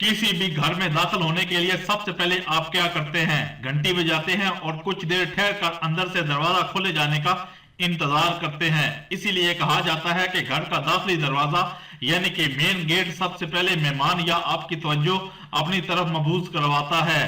किसी भी घर में दाखिल होने के लिए सबसे पहले आप क्या करते हैं? घंटी बजाते हैं और कुछ देर ठहर कर अंदर से दरवाजा खोले जाने का इंतजार करते हैं। इसीलिए कहा जाता है कि घर का दाखिली दरवाजा यानी कि मेन गेट सबसे पहले मेहमान या आपकी तवज्जो अपनी तरफ मबूज करवाता है।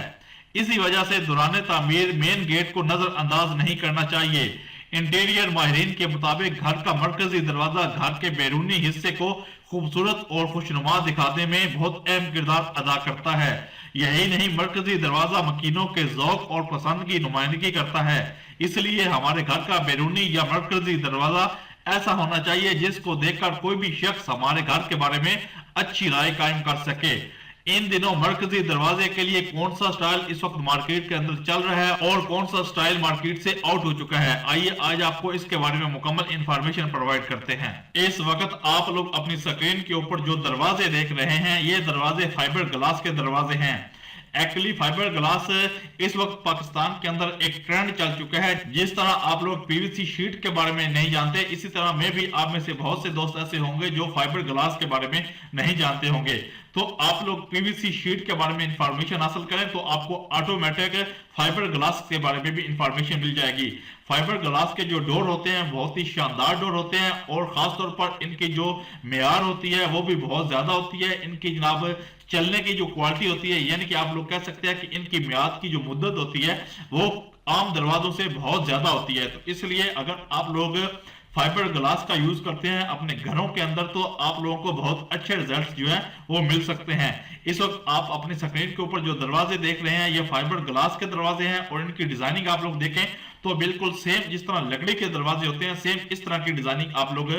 इसी वजह से दौरान तामीर मेन गेट को नजरअंदाज नहीं करना चाहिए। इंटीरियर माहिरीन के मुताबिक घर का मरकजी दरवाजा घर के बैरूनी हिस्से को खूबसूरत और खुशनुमा दिखाने में बहुत अहम किरदार अदा करता है। यही नहीं, मरकजी दरवाजा मकीनों के ज़ौक और पसंद की नुमाइंदगी करता है। इसलिए हमारे घर का बैरूनी या मरकजी दरवाजा ऐसा होना चाहिए जिसको देखकर कोई भी शख्स हमारे घर के बारे में अच्छी राय कायम कर सके। इन दिनों मरकजी दरवाजे के लिए कौन सा स्टाइल इस वक्त मार्केट के अंदर चल रहा है और कौन सा स्टाइल मार्केट से आउट हो चुका है, आइए आज आपको इसके बारे में मुकम्मल इंफॉर्मेशन प्रोवाइड करते हैं। इस वक्त आप लोग अपनी स्क्रीन के ऊपर जो दरवाजे देख रहे हैं, ये दरवाजे फाइबर ग्लास के दरवाजे हैं। एक्चुअली फाइबर ग्लास इस वक्त पाकिस्तान के अंदर एक ट्रेंड चल चुका है। जिस तरह आप लोग पीवीसी शीट के बारे में नहीं जानते, इसी तरह मैं भी आप में से बहुत से दोस्त ऐसे होंगे जो फाइबर ग्लास के बारे में नहीं जानते होंगे। तो आप लोग पीवीसी शीट के बारे में इंफॉर्मेशन हासिल करें तो आपको ऑटोमेटिक फाइबर ग्लास के बारे में भी इंफॉर्मेशन मिल जाएगी। फाइबर ग्लास के जो डोर होते हैं बहुत ही शानदार डोर होते हैं और खास तौर पर इनकी जो मेयार होती है वो भी बहुत ज्यादा होती है। इनकी जनाब चलने की जो क्वालिटी होती है, यानी कि आप लोग कह सकते हैं कि इनकी मियाद की जो मुद्दत होती है वो आम दरवाजों से बहुत ज्यादा होती है। तो इसलिए अगर आप लोग फाइबर ग्लास का यूज करते हैं अपने घरों के अंदर तो आप लोगों को बहुत अच्छे रिजल्ट्स जो है वो मिल सकते हैं। इस वक्त आप अपनी स्क्रीन के ऊपर जो दरवाजे देख रहे हैं ये फाइबर ग्लास के दरवाजे हैं और इनकी डिजाइनिंग आप लोग देखें तो बिल्कुल सेम जिस तरह लकड़ी के दरवाजे होते हैं सेम इस तरह की डिजाइनिंग आप लोग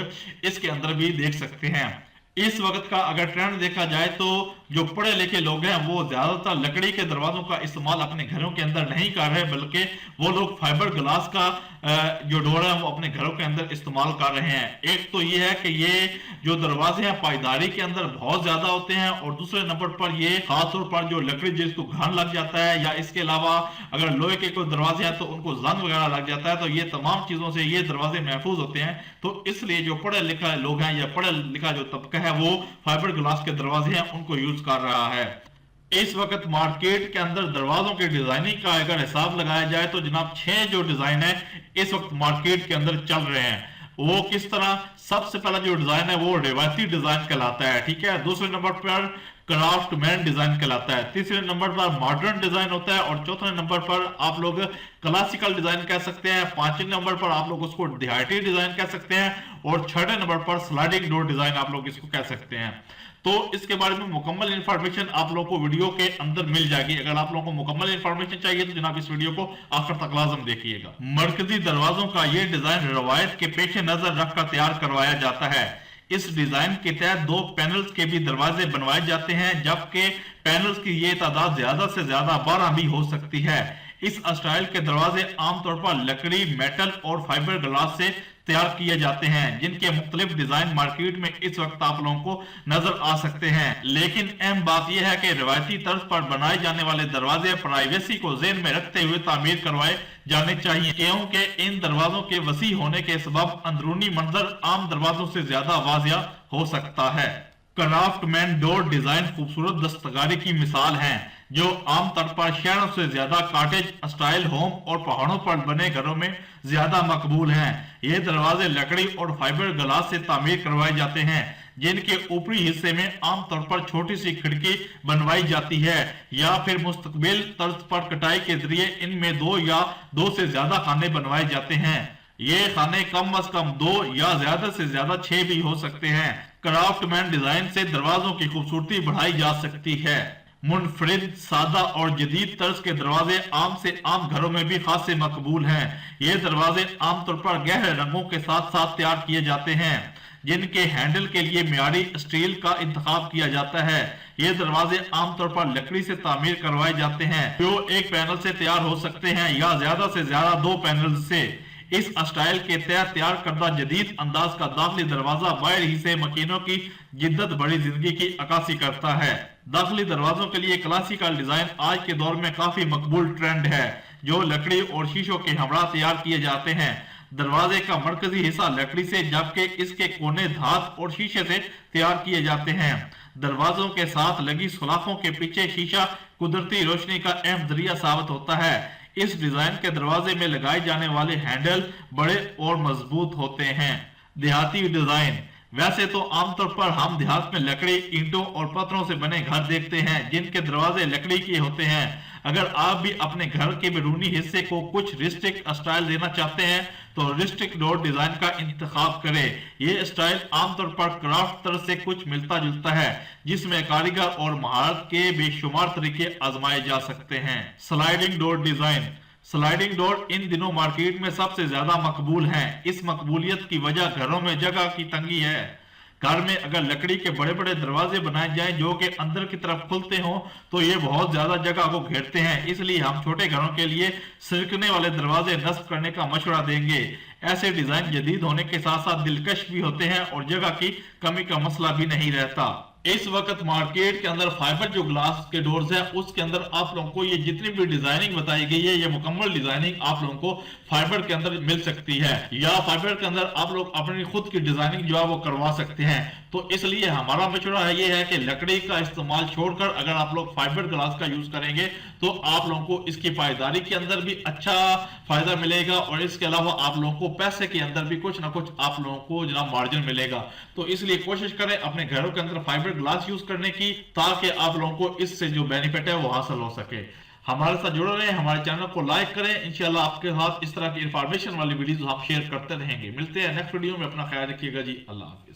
इसके अंदर भी देख सकते हैं। इस वक्त का अगर ट्रेंड देखा जाए तो जो पढ़े लिखे लोग हैं वो ज्यादातर लकड़ी के दरवाजों का इस्तेमाल अपने घरों के अंदर नहीं कर रहे, बल्कि वो लोग फाइबर ग्लास का जो डोर है वो अपने घरों के अंदर इस्तेमाल कर रहे हैं। एक तो ये है कि ये जो दरवाजे हैं पायदारी के अंदर बहुत ज्यादा होते हैं और दूसरे नंबर पर ये खासतौर पर जो लकड़ी जिसको घन लग जाता है या इसके अलावा अगर लोहे के कोई दरवाजे हैं तो उनको जंग वगैरह लग जाता है, तो ये तमाम चीजों से ये दरवाजे महफूज होते हैं। तो इसलिए जो पढ़े लिखा लोग हैं या पढ़ा लिखा जो तबका है वो फाइबर ग्लास के दरवाजे हैं उनको यूज कर रहा है। इस वक्त मार्केट के अंदर दरवाजों की डिजाइनिंग का अगर हिसाब लगाया जाए तो जनाब 6 जो डिजाइन है इस वक्त मार्केट के अंदर चल रहे हैं। वो किस तरह, सबसे पहला जो डिजाइन है वो रिवायती डिजाइन कहलाता है, ठीक है। दूसरे नंबर पर क्राफ्टमैन डिजाइन कहलाता है, तीसरे नंबर पर मॉडर्न डिजाइन होता है और चौथे नंबर पर आप लोग क्लासिकल डिजाइन कह सकते हैं, पांचवें नंबर पर आप लोग उसको देहाती डिजाइन कह सकते हैं और छठे नंबर पर स्लाइडिंग डोर डिजाइन आप लोग इसको कह सकते हैं। तो इसके बारे में मुकम्मल इंफॉर्मेशन आप लोगों को वीडियो के अंदर मिल जाएगी। अगर आप लोगों को मुकम्मल इंफॉर्मेशन चाहिए तो जनाब इस वीडियो को आखिर तक लाजम देखिएगा। मरकजी दरवाजों का ये डिजाइन रवायत के पेश नजर रखकर तैयार करवाया जाता है। इस डिजाइन के तहत 2 पैनल्स के भी दरवाजे बनवाए जाते हैं, जबकि पैनल्स की ये तादाद ज्यादा से ज्यादा 12 भी हो सकती है। इस स्टाइल के दरवाजे आमतौर पर लकड़ी, मेटल और फाइबर ग्लास से तैयार किए जाते हैं, जिनके मुख्तलिफ डिजाइन मार्केट में इस वक्त आप लोगों को नजर आ सकते हैं। लेकिन अहम बात यह है कि रिवायती तर्ज पर बनाए जाने वाले दरवाजे प्राइवेसी को ज़हन में रखते हुए तामीर करवाए जाने चाहिए, क्योंकि इन दरवाजों के वसी होने के सबब अंदरूनी मंजर आम दरवाजों से ज्यादा वाजिया हो सकता है। क्राफ्टमैन डोर डिजाइन खूबसूरत दस्तकारी की मिसाल है जो आमतौर पर शहरों से ज्यादा कॉटेज स्टाइल होम और पहाड़ों पर बने घरों में ज्यादा मकबूल हैं। ये दरवाजे लकड़ी और फाइबर ग्लास से तामीर करवाए जाते हैं, जिनके ऊपरी हिस्से में आमतौर पर छोटी सी खिड़की बनवाई जाती है या फिर मुस्तकबिल तर्ज पर कटाई के जरिए इनमें 2 या 2 से ज्यादा खाने बनवाए जाते हैं। ये खाने कम अज कम 2 या ज्यादा से ज्यादा 6 भी हो सकते हैं। क्राफ्टमैन डिजाइन से दरवाजों की खूबसूरती बढ़ाई जा सकती है। मुनफरिद, सादा और जदीद तर्ज के दरवाजे आम से आम घरों में भी खासे मकबूल हैं। ये दरवाजे आमतौर पर गहरे रंगों के साथ साथ तैयार किए जाते हैं, जिनके हैंडल के लिए मियारी स्टील का इंतखाब किया जाता है। ये दरवाजे आमतौर पर लकड़ी से तामीर करवाए जाते हैं, जो एक पैनल से तैयार हो सकते हैं या ज्यादा से ज्यादा 2 पैनल से। इस स्टाइल के तहत तैयार करदा जदीद अंदाज का दाखिली दरवाजा बाहर ही से मकीनों की जिद्दत बड़ी जिंदगी की अक्कासी करता है। दाखिली दरवाजों के लिए क्लासिकल डिजाइन आज के दौर में काफी मकबूल ट्रेंड है, जो लकड़ी और शीशों के हमरा तैयार किए जाते हैं। दरवाजे का मरकजी हिस्सा लकड़ी से जबकि इसके कोने धात और शीशे से तैयार किए जाते हैं। दरवाजों के साथ लगी सुलाखों के पीछे शीशा कुदरती रोशनी का अहम जरिया साबित होता है। इस डिजाइन के दरवाजे में लगाए जाने वाले हैंडल बड़े और मजबूत होते हैं। देहाती डिजाइन। वैसे तो आमतौर पर हम देहात में लकड़ी, ईंटों और पत्थरों से बने घर देखते हैं जिनके दरवाजे लकड़ी के होते हैं। अगर आप भी अपने घर के बैरूनी हिस्से को कुछ रिस्ट्रिक्ट स्टाइल देना चाहते हैं तो रिस्ट्रिक्ट डोर डिजाइन का इंतखाब करें। ये स्टाइल आमतौर पर क्राफ्ट तरह से कुछ मिलता जुलता है जिसमें कारीगर और महारत के बेशुमार तरीके आजमाए जा सकते हैं। Sliding door design. Sliding door in दिनों मार्केट में सबसे ज्यादा मकबूल हैं। इस मकबूलियत की वजह घरों में जगह की तंगी है। घर में अगर लकड़ी के बड़े बड़े दरवाजे बनाए जाएं जो कि अंदर की तरफ खुलते हों तो ये बहुत ज्यादा जगह को घेरते हैं, इसलिए हम छोटे घरों के लिए सिरकने वाले दरवाजे नस्ब करने का मशवरा देंगे। ऐसे डिजाइन जदीद होने के साथ साथ दिलकश भी होते हैं और जगह की कमी का मसला भी नहीं रहता। इस वक्त मार्केट के अंदर फाइबर जो ग्लास के डोर्स है उसके अंदर आप लोगों को ये जितनी भी डिजाइनिंग बताई गई है ये मुकम्मल डिजाइनिंग आप लोगों को फाइबर के अंदर मिल सकती है या फाइबर के अंदर आप लोग अपनी खुद की डिजाइनिंग जो है वो करवा सकते हैं। तो इसलिए हमारा मशवरा है ये है कि लकड़ी का इस्तेमाल छोड़कर अगर आप लोग फाइबर ग्लास का यूज करेंगे तो आप लोगों को इसकी पायदारी के अंदर भी अच्छा फायदा मिलेगा और इसके अलावा आप लोगों को पैसे के अंदर भी कुछ ना कुछ आप लोगों को जनाब मार्जिन मिलेगा। तो इसलिए कोशिश करें अपने घरों के अंदर फाइबर ग्लास यूज करने की ताकि आप लोगों को इससे जो बेनिफिट है वो हासिल हो सके। हमारे साथ जुड़े रहें, हमारे चैनल को लाइक करें। इंशाल्लाह आपके साथ इस तरह की इंफॉर्मेशन वाली वीडियोस हम शेयर करते रहेंगे। मिलते हैं नेक्स्ट वीडियो में, अपना ख्याल रखिएगा जी। अल्लाह हाफिज।